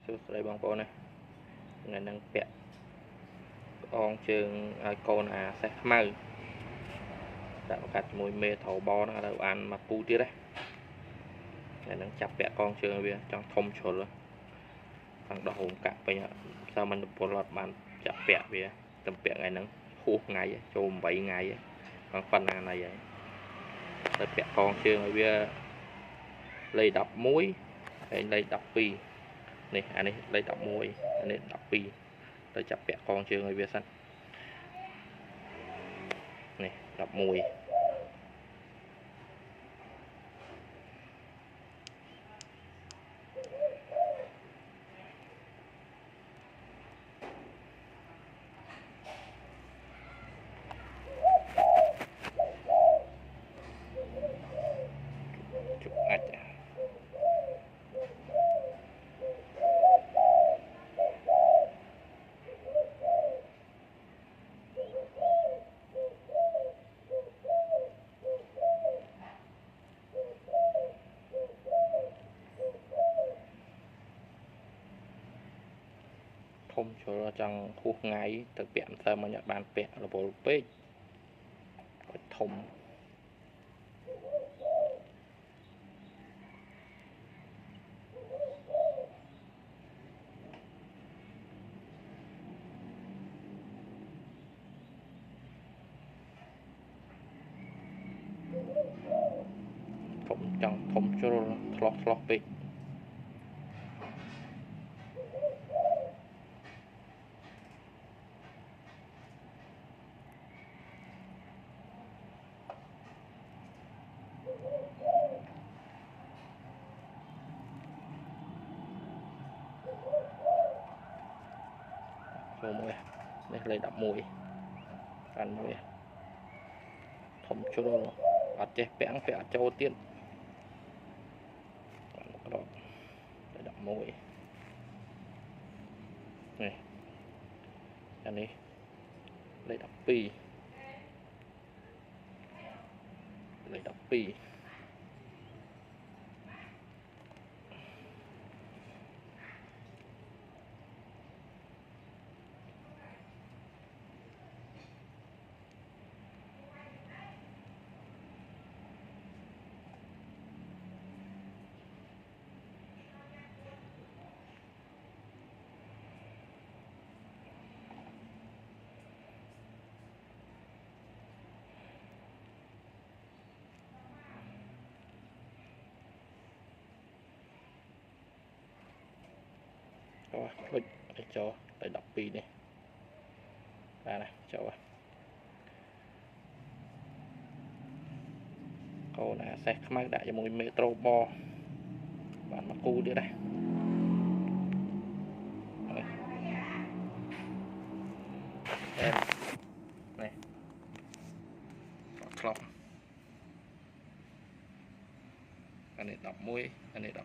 សួស្តីបងប្អូនណាថ្ងៃនឹងពាក់អងជើងឲ្យកូនអាសេះខ្មៅដាក់ប្រកាសជាមួយមេត្រូវបហ្នឹងឥឡូវអានមកពូទៀតណាថ្ងៃនឹងចាប់ពាក់កងជើងវាចង់ធំជ្រុលខាងដោះហូមកាក់ពេញសើមិនពលអត់បានចាប់ពាក់វាតែពាក់ថ្ងៃហ្នឹងហួសថ្ងៃចូល8ថ្ងៃខាងប៉ុណ្ណាណៃហើយតែពាក់កងជើងឲ្យវាលេខ11ហើយលេខ12នេះអានេះលេខ11អានេះ12ទៅចាប់ពាក់កងជើងឲ្យវាសិននេះ11ជុកអាចធំជ្រុលចង់ហួសថ្ងៃទៅពាក់មិនសូវមិនបានពាក់រវល់ពេកធំចង់ធំជ្រុលឆ្លោះពេកចូលមួយនេះលេខ11កាន់មួយធំជ្រុលអត់ចេះពាក់អត់ចូលទៀតក្រោបលេខ11នេះអានេះលេខ12លេខ12លុចឲ្យចូលទៅ12នេះបាទណាចូលកូនអាសេះខ្មៅដាក់ជាមួយមេត្រូបបានមកគូទៀតដែរអែមនេះឆ្លោះអានេះ11អានេះ12